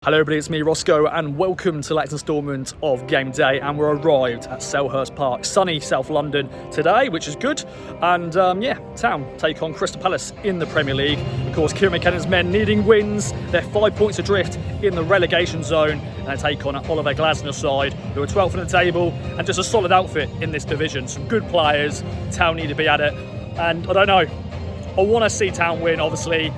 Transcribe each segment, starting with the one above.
Hello everybody, it's me Roscoe and welcome to the latest instalment of Game Day, and we're arrived at Selhurst Park, sunny South London today, which is good. And Town take on Crystal Palace in the Premier League. Of course, Kieran McKennan's men needing wins. They're 5 points adrift in the relegation zone, and they take on Oliver Glasner's side, who are 12th on the table and just a solid outfit in this division. Some good players. Town need to be at it, and I don't know, I want to see Town win obviously,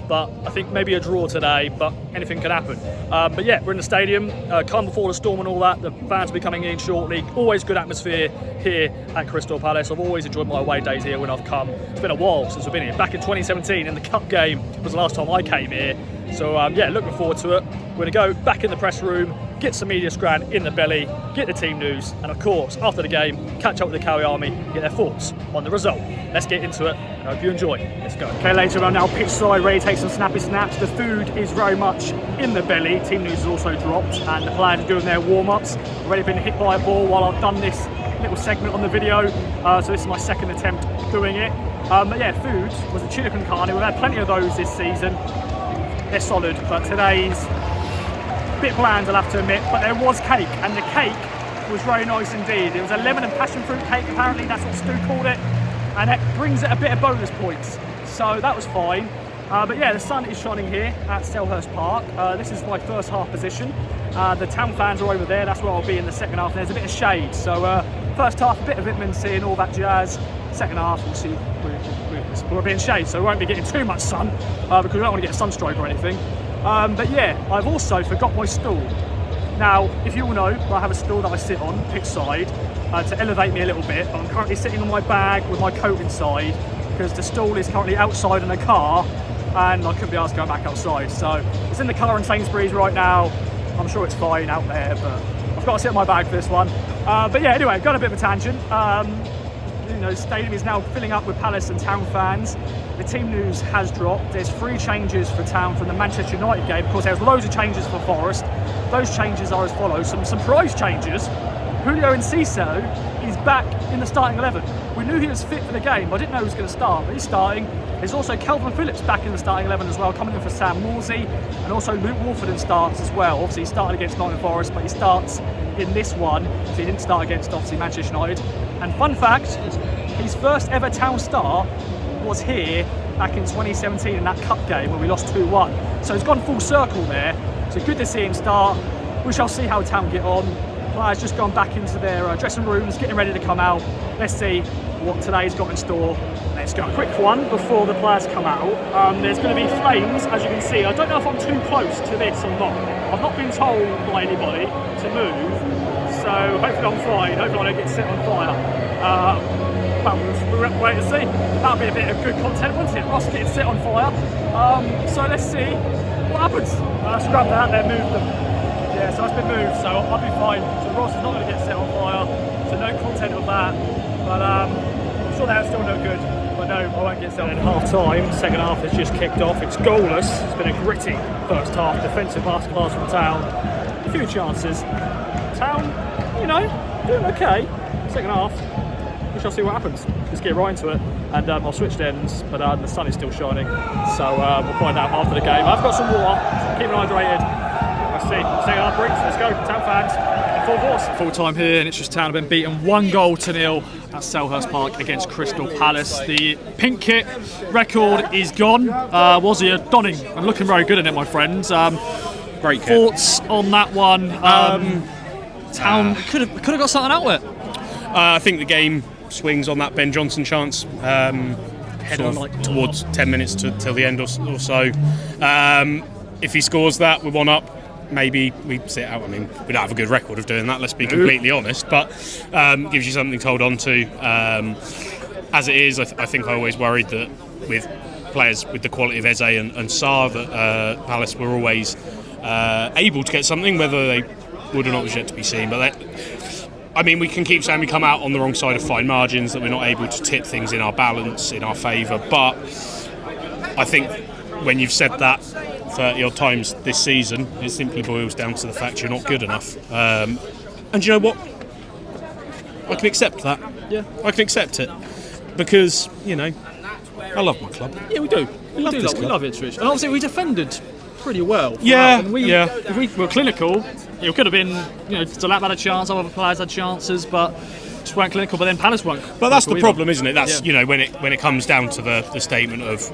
but I think maybe a draw today, but anything can happen. But yeah, we're in the stadium, calm before the storm and all that. The fans will be coming in shortly. Always good atmosphere here at Crystal Palace. I've always enjoyed my away days here when I've come. It's been a while since I've been here. Back in 2017 in the Cup game was the last time I came here. So looking forward to it. We're going to go back in the press room, get some media scran in the belly, get the team news, and of course, after the game, catch up with the Cowie Army, get their thoughts on the result. Let's get into it, and I hope you enjoy. Let's go. Okay, later on now, pitch side, ready to take some snappy snaps. The food is very much in the belly. Team news has also dropped, and the players are doing their warm-ups. Already been hit by a ball while I've done this little segment on the video, so this is my second attempt doing it. Food was a tuna con carne. We've had plenty of those this season. They're solid, but today's a bit bland, I'll have to admit, but there was cake, and the cake was very nice indeed. It was a lemon and passion fruit cake, apparently, that's what Stu called it, and it brings it a bit of bonus points, so that was fine. The sun is shining here at Selhurst Park. This is my first half position. The Town fans are over there, that's where I'll be in the second half, and there's a bit of shade, so first half, a bit of vitamin C and all that jazz. Second half, we'll see, we're a bit in shade, so we won't be getting too much sun, because we don't want to get a sunstroke or anything. I've also forgot my stool. Now, if you all know, I have a stool that I sit on, pitch side, to elevate me a little bit, but I'm currently sitting on my bag with my coat inside, because the stool is currently outside in a car, and I couldn't be asked to go back outside. So, it's in the car in Sainsbury's right now. I'm sure it's fine out there, but I've got to sit on my bag for this one. Anyway, got a bit of a tangent. The stadium is now filling up with Palace and Town fans. The team news has dropped. There's 3 changes for Town from the Manchester United game. Of course, there's loads of changes for Forest. Those changes are as follows. Some surprise changes. Julio Enciso is back in the starting 11. We knew he was fit for the game, but I didn't know he was going to start, but he's starting. There's also Calvin Phillips back in the starting 11 as well, coming in for Sam Morsey, and also Luke Wolford starts as well. Obviously, he started against Nottingham Forest, but he starts in this one, so he didn't start against, obviously, Manchester United. And fun fact, his first ever Town start was here back in 2017 in that Cup game where we lost 2-1. So he's gone full circle there. So good to see him start. We shall see how Town get on. Players just gone back into their dressing rooms, getting ready to come out. Let's see what today's got in store. Let's go. A quick one before the players come out. There's going to be flames, as you can see. I don't know if I'm too close to this or not. I've not been told by anybody to move, so hopefully I'm fine. Hopefully I don't get set on fire. We'll wait and see. That'll be a bit of good content, won't it? Ross getting set on fire. So let's see what happens. Scrub that, then move them. Yeah, so it's been moved, so I'll be fine. So Ross is not going to get set on fire, so no content of that. But I'm sure that'll still look good. But no, I won't get set on fire. Half time, second half has just kicked off. It's goalless. It's been a gritty first half. Defensive masterclass from Town. A few chances. Town, doing okay. Second half. We shall see what happens. Let's get right into it, and I'll switch ends, but the sun is still shining, so we'll find out after the game. I've got some water, so keep it hydrated. Let's see. Second half breaks. Let's go, Town fans. Full force. Full time here, and Ipswich Town have been beaten 1-0 at Selhurst Park against Crystal Palace. The pink kit record is gone. Was he donning and looking very good in it, my friends. Great kit. Thoughts on that one? Town could have got something out of it. I think the game swings on that Ben Johnson chance towards 10 minutes till the end or so. If he scores that, we're 1 up. Maybe we sit out. I mean, we don't have a good record of doing that, let's be completely honest, but gives you something to hold on to. As it is, I think I always worried that with players with the quality of Eze and Sarr, that Palace were always able to get something. Whether they would or not was yet to be seen, but we can keep saying we come out on the wrong side of fine margins, that we're not able to tip things in our balance, in our favour, but I think when you've said that 30 odd times this season, it simply boils down to the fact you're not good enough. And you know what? I can accept that. Yeah, I can accept it, because I love my club. Yeah, we do. We love this club. We love Ipswich, and obviously we defended pretty well. Yeah, And if we were clinical, it could have been, Delap had a chance, other players had chances, but just weren't clinical. But then Palace weren't. But that's the problem, isn't it? That's when it comes down to the statement of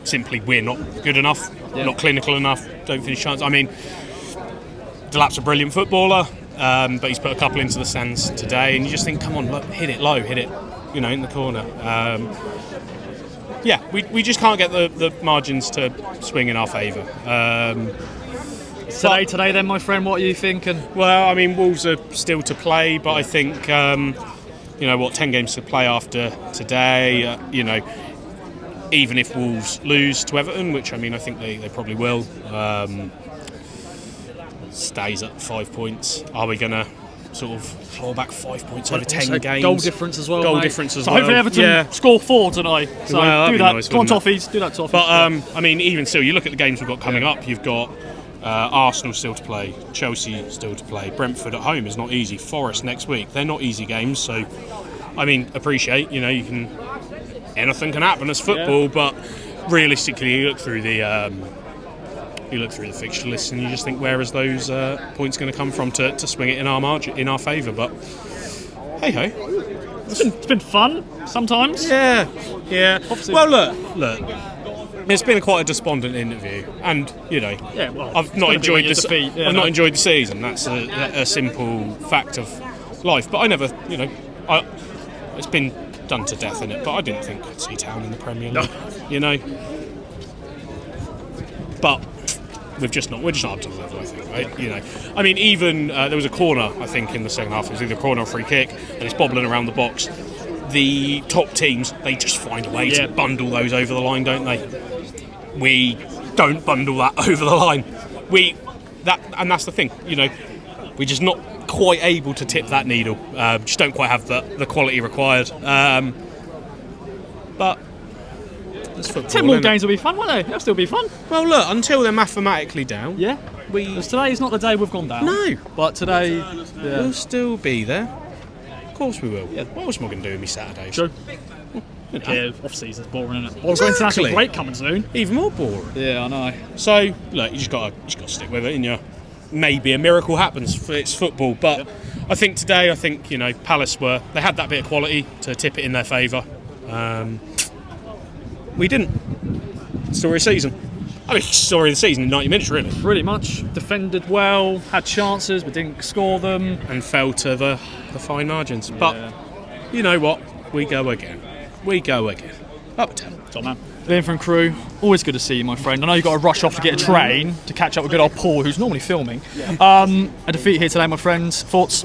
simply we're not good enough, not clinical enough, don't finish chance. I mean, Delap's a brilliant footballer, but he's put a couple into the stands today, and you just think, come on, look, hit it low, hit it, in the corner. We just can't get the margins to swing in our favour. Today then, my friend, what are you thinking? Well, I mean, Wolves are still to play, but I think, 10 games to play after today, even if Wolves lose to Everton, which, I mean, I think they probably will, stays at 5 points. Are we going to sort of claw back 5 points over 10 games? Goal difference as well, So hopefully Everton score 4 tonight. So do that. Nice, Come on, Toffees. Do that, Toffees. But, I mean, even still, you look at the games we've got coming up. You've got Arsenal still to play, Chelsea still to play, Brentford at home is not easy, Forest next week. They're not easy games, so, I mean, appreciate, anything can happen as football, but realistically, you look through the fixture list and you just think, where is those points going to come from to swing it in our margin, in our favour? But hey ho, it's been fun sometimes. Yeah. Obviously. Well, look. It's been quite a despondent interview, and I've not enjoyed this. I've not enjoyed the season. That's a simple fact of life. But I never, it's been done to death in it. But I didn't think I'd see Town in the Premier League. But we're just not up to the level, I think, right? I mean, even there was a corner, I think, in the second half. It was either a corner or free kick, and it's bobbling around the box. The top teams, they just find a way to bundle those over the line, don't they? We don't bundle that over the line. And that's the thing, we're just not quite able to tip that needle. Just don't quite have the quality required. But it's football, 10 more games will be fun, won't they? They'll still be fun. Well, look, until they're mathematically down. Yeah. Because today's not the day we've gone down. No. But today, we'll still be there. Of course we will. Yeah. What else am I going to do with me Saturdays? True. Yeah, off-season's boring, isn't it? Well, exactly. International break coming soon. Even more boring. Yeah, I know. So, look, you just got to stick with it, and maybe a miracle happens. It's football, but I think today, Palace they had that bit of quality to tip it in their favour. We didn't. Story of the season. Story of the season in 90 minutes, really. Pretty much. Defended well, had chances, but didn't score them. And fell to the fine margins. Yeah. But, you know what? We go again. Up 10. Top man. Liam from crew, always good to see you, my friend. I know you've got to rush off to get a train to catch up with good old Paul, who's normally filming. A defeat here today, my friend. Thoughts?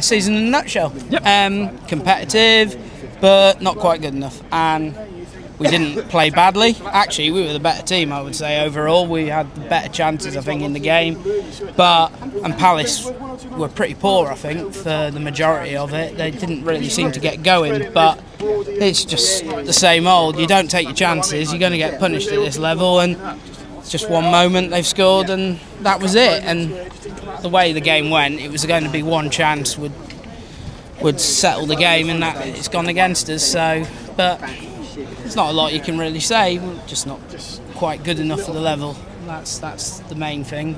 Season in a nutshell. Yep. Competitive, but not quite good enough. And we didn't play badly. Actually, we were the better team, I would say, overall. We had the better chances, I think, in the game. And Palace were pretty poor, I think, for the majority of it. They didn't really seem to get going, but it's just the same old. You don't take your chances, you're going to get punished at this level, and it's just one moment they've scored, and that was it. And the way the game went, it was going to be one chance would settle the game, and that it's gone against us. But there's not a lot you can really say. We're just not quite good enough for the level. That's the main thing.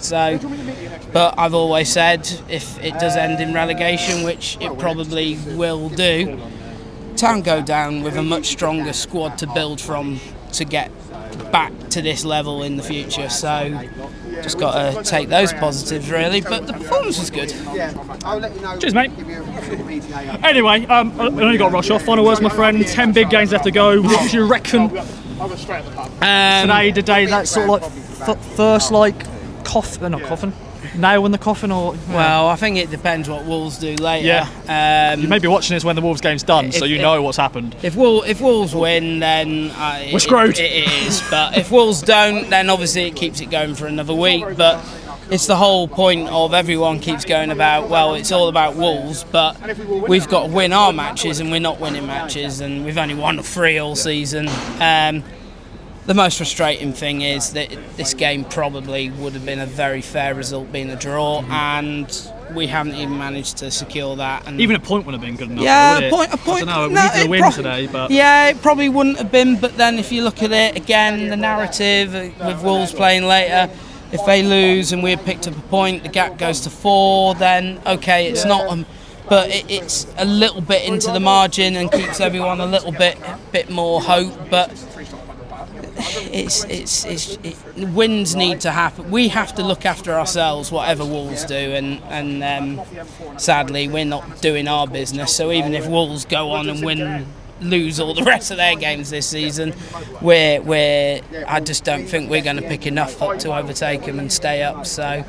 But I've always said, if it does end in relegation, which it probably will do, Town go down with a much stronger squad to build from to get back to this level in the future. So just got to take those positives, really. But the performance was good. Cheers, mate. Anyway, I only got to rush off. Final words, my friend. 10 big games left to go. What do you reckon? Today, that's sort of like first, nail in the coffin, or well, I think it depends what Wolves do later. Yeah. You may be watching this when the Wolves game's done, so you know what's happened. If Wolves win, then we're screwed. It is. But if Wolves don't, then obviously it keeps it going for another week. But it's the whole point of everyone keeps going about, well, it's all about Wolves, but we've got to win our matches, and we're not winning matches, and we've only won 3 all season. The most frustrating thing is that this game probably would have been a very fair result, being a draw, and we haven't even managed to secure that. And Even a point would have been good enough. yeah, would it? a point. I don't know. We no, needed a it win prob- today, but yeah, it probably wouldn't have been. But then, if you look at it again, the narrative with Wolves playing later, if they lose and we had picked up a point, the gap goes to 4. Then okay, it's not. But it's a little bit into the margin and keeps everyone a little bit more hope. But wins need to happen. We have to look after ourselves, whatever Wolves do, and sadly we're not doing our business. So even if Wolves go on and lose all the rest of their games this season, I just don't think we're going to pick enough up to overtake them and stay up. So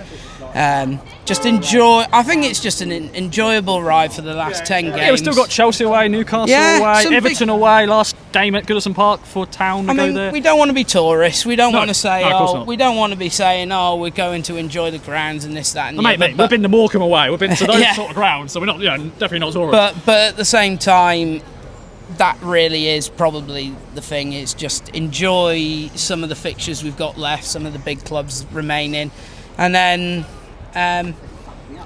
just enjoy. I think it's just an enjoyable ride for the last 10 games. yeah, we've still got Chelsea away, Newcastle away, Everton away, last game at Goodison Park for Town to go there. We don't want to be tourists. We don't No, want to say, no, of course not. we don't want to be saying, we're going to enjoy the grounds and this, that, and the Mate, other. we've been to Morecambe away. We've been to those Yeah. sort of grounds, so we're not, definitely not tourists. But at the same time, that really is probably the thing. Is just enjoy some of the fixtures we've got left, some of the big clubs remaining, and then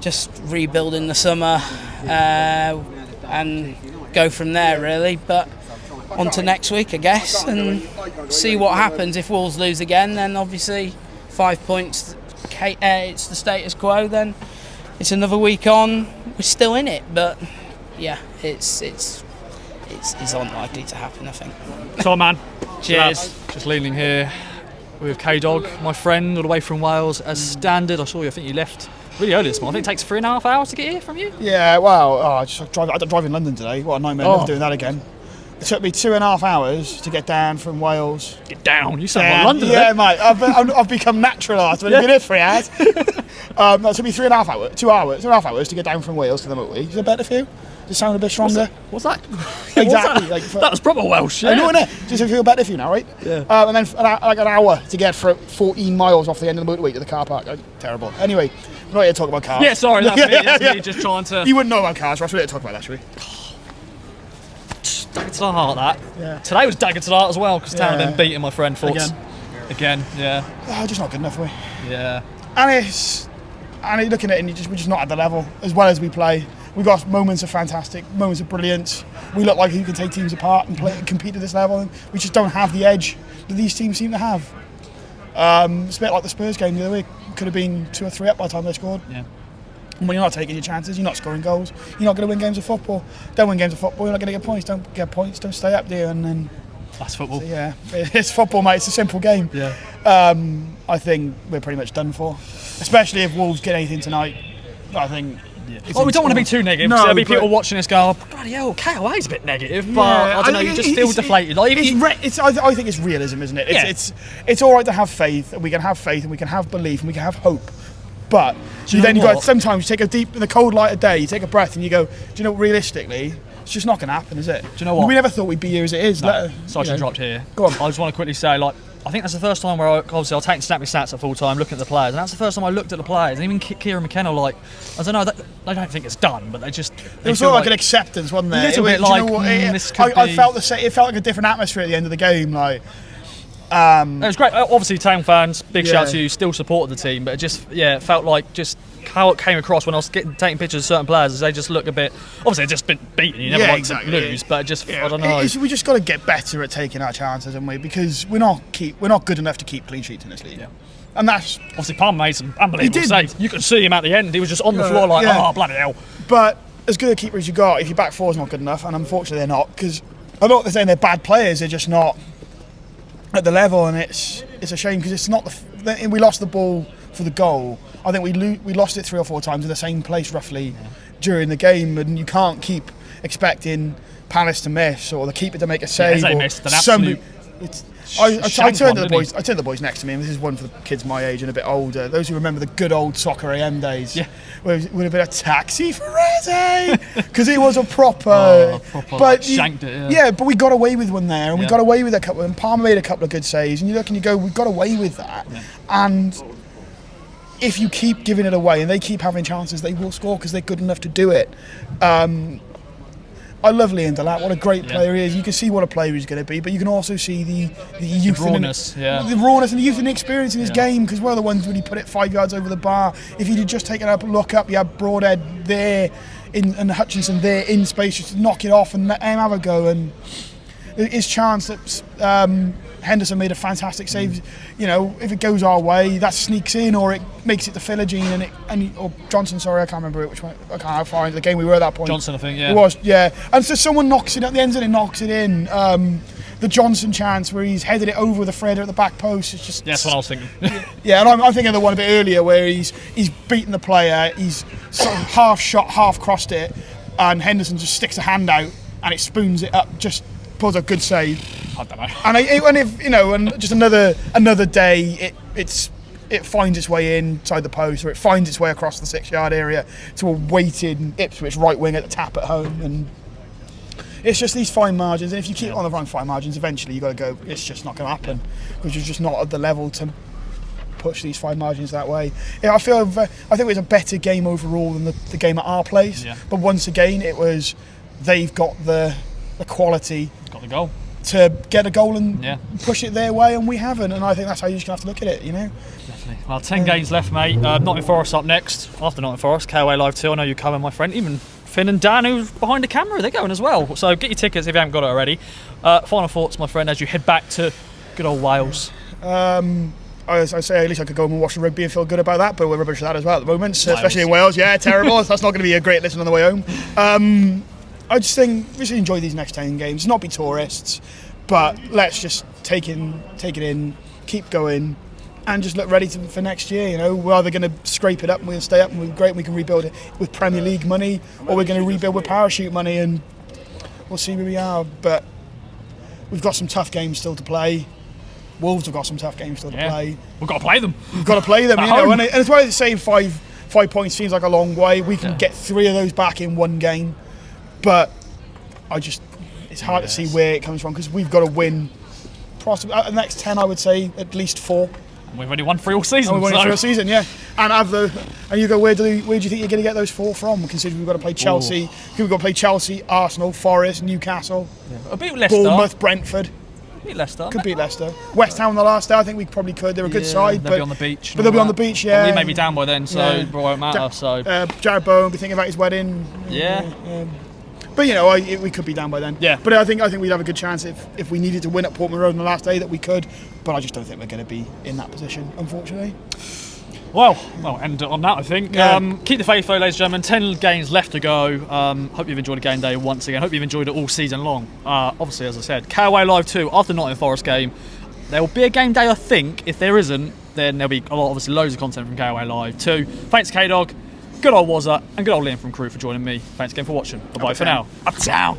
just rebuild in the summer and go from there really. But on to next week, I guess, and see what happens. If Wolves lose again, then obviously 5 points, it's the status quo. Then it's another week on. We're still in it, but yeah, it's unlikely to happen, I think. Tom, man. Cheers. Just leaning here with K-Dog, my friend, all the way from Wales, as standard. I saw you, I think you left really early this morning. I think it takes 3.5 hours to get here from you. Yeah, well, I drive in London today. What a nightmare, never doing that again. It took me 2.5 hours to get down from Wales. Get down, you sound like London. Yeah, mate, I've become naturalised. I've only been here 3 hours. No, it took me 2.5 hours to get down from Wales to the motorway. Is it better for you? Does it sound a bit stronger? What's that? Exactly. That was proper Welsh. I know, innit? Does it feel better for you now, right? Yeah. And then like an hour to get for 14 miles off the end of the motorway to the car park. Terrible. Anyway, we're not here to talk about cars. Yeah, sorry, that's me just trying to... You wouldn't know about cars, Ross. We're here to talk about that, should we? Dagger to the heart, that. Yeah. Today was dagger to the heart as well, because Town Yeah. then beating my friend Thoughts. Again, yeah. Just not good enough, are we? Yeah. And you're looking at it and we're just not at the level as well as we play. We've got moments of fantastic, moments of brilliance. We look like who can take teams apart and compete at this level. And we just don't have the edge that these teams seem to have. It's a bit like the Spurs game the other week. Could have been 2 or 3 up by the time they scored. Yeah. And when you're not taking your chances, you're not scoring goals, you're not going to win games of football. Don't win games of football, you're not going to get points. Don't get points, don't stay up there. And then That's football. So it's football, mate. It's a simple game. Yeah. I think we're pretty much done for, especially if Wolves get anything tonight. I think. Yeah. We don't want to be too negative. No, because there'll be people but- watching this go, oh, bloody hell, KOA's a bit negative, but I don't know, you just feel deflated. Like, I think it's realism, isn't it? It's all right to have faith, and we can have faith, and we can have belief, and we can have hope. But Do you know then you what? got sometimes you take a deep in the cold light of day, you take a breath, and you go, do you know, realistically, it's just not going to happen, is it? Do you know what? We never thought we'd be here as it is. No, sorry to interrupt here. Go on. I just want to quickly say, like, I think that's the first time where obviously I'll take snappy stats at full time, looking at the players, and that's the first time I looked at the players. And even Kieran McKenna, like, I don't know, they don't think it's done, but they just. It was sort of like an acceptance, wasn't there? A little bit Do you like, know what? this could I be- felt it felt like a different atmosphere at the end of the game. Like, It was great. Obviously, Town fans, big shout Yeah. to you, still supported the team, but it just, it felt like just how it came across when I was taking pictures of certain players, as they just look a bit. Obviously, they've just been beaten. You never like to lose, but it just, I don't know. We just got to get better at taking our chances, haven't we? Because we're not good enough to keep clean sheets in this league. Yeah. And that's. Obviously, Palmer made some unbelievable He did. saves. You could see him at the end. He was just on the floor like, yeah. oh, bloody hell. But as good a keeper as you got, if your back four's not good enough, and unfortunately they're not, because I'm not saying they're bad players, they're just not at the level, and it's a shame because it's not we lost the ball for the goal. I think we lost it 3 or 4 times in the same place roughly during the game, and you can't keep expecting Palace to miss or the keeper to make a save. they or missed an absolute I turned to the one, boys. I turned to the boys next to me, and this is one for the kids my age and a bit older. Those who remember the good old soccer AM days, where it would have been a taxi for Reze, because he was a proper. shanked it. Yeah, but we got away with one there, and we Yeah. got away with a couple. And Palmer made a couple of good saves, and you look and you go, we got away with that. Yeah. And if you keep giving it away, and they keep having chances, they will score because they're good enough to do it. I love Liam Delap. What a great player he is. You can see what a player he's going to be, but you can also see the youth, the rawness, the rawness and the youth and the experience in his game. Because we're the ones when he put it 5 yards over the bar. If he'd just taken a look up, you had Broadhead there and Hutchinson there in space, just knock it off and let him have a go. And his chance that Henderson made a fantastic save. You know, if it goes our way, that sneaks in, or it makes it to Philogene or Johnson. Sorry, I can't remember which one. I can't how far into the game we were at that point. Johnson, I think. Yeah. It was. Yeah. And so someone knocks it at the end, and it knocks it in. The Johnson chance where he's headed it over with a Freda at the back post. It's just. Yeah, that's what I was thinking. Yeah, and I'm thinking of the one a bit earlier where he's beaten the player. He's sort of half shot, half crossed it, and Henderson just sticks a hand out and it spoons it up. Just pulls a good save. I don't know. And if you know, and just another day, it finds its way inside the post, or it finds its way across the 6 yard area to a weighted Ipswich right wing at the tap at home, and it's just these fine margins. And if you keep on the wrong fine margins, eventually you got to go. It's just not going to happen because you're just not at the level to push these fine margins that way. I think it was a better game overall than the game at our place. Yeah. But once again, they've got the quality. Got the goal. To get a goal and push it their way, and we haven't, and I think that's how you're just going to have to look at it, you know. Definitely. Well, 10 games left, mate. Nottingham Forest up next. After Nottingham Forest, KOA Live 2. I know you're coming, my friend. Even Finn and Dan, who's behind the camera, they're going as well. So get your tickets if you haven't got it already. Final thoughts, my friend, as you head back to good old Wales. I say at least I could go home and watch the rugby and feel good about that, but we're rubbish at that as well at the moment, especially in Wales. Yeah, terrible. That's not going to be a great listen on the way home. I just think we should enjoy these next 10 games, not be tourists, but let's just take it in, keep going, and just look ready for next year. You know, we're either going to scrape it up and we'll stay up and we're great and we can rebuild it with Premier League money, or we're going to rebuild with parachute money, and we'll see where we are. But we've got some tough games still to play. Wolves have got some tough games still to play. We've got to play them. We've got to play them, you know, and it's why it's saying 5 points seems like a long way. We can get 3 of those back in one game. But it's hard to see where it comes from, because we've got to win. Possibly the next 10, I would say at least 4. And we've only won 3 all season. And we've won 3 all season, yeah. And you go, where do you think you're going to get those 4 from? Considering we've got to play Chelsea, we've got to play Chelsea, Arsenal, Forest, Newcastle, a bit Leicester, Bournemouth, Brentford. Beat Leicester. Could beat Leicester. West Ham on the last day, I think we probably could. They're a good side. They'll be on the beach. But they'll be on the beach, yeah. Well, we may be down by then, so it won't matter. Jared Bowen will be thinking about his wedding. But you know, we could be down by then. Yeah. But I think we'd have a good chance if we needed to win at Portman Road on the last day, that we could. But I just don't think we're going to be in that position, unfortunately. Well, end on that, I think. Yeah. Keep the faith, though, ladies and gentlemen. 10 games left to go. Hope you've enjoyed a game day once again. Hope you've enjoyed it all season long. Obviously, as I said, KOA Live 2 after Nottingham Forest game. There will be a game day, I think. If there isn't, then there'll be obviously loads of content from KOA Live 2. Thanks, K-Dog. Good old Wazza, and good old Liam from Crew for joining me. Thanks again for watching. Bye-bye for now. Up town.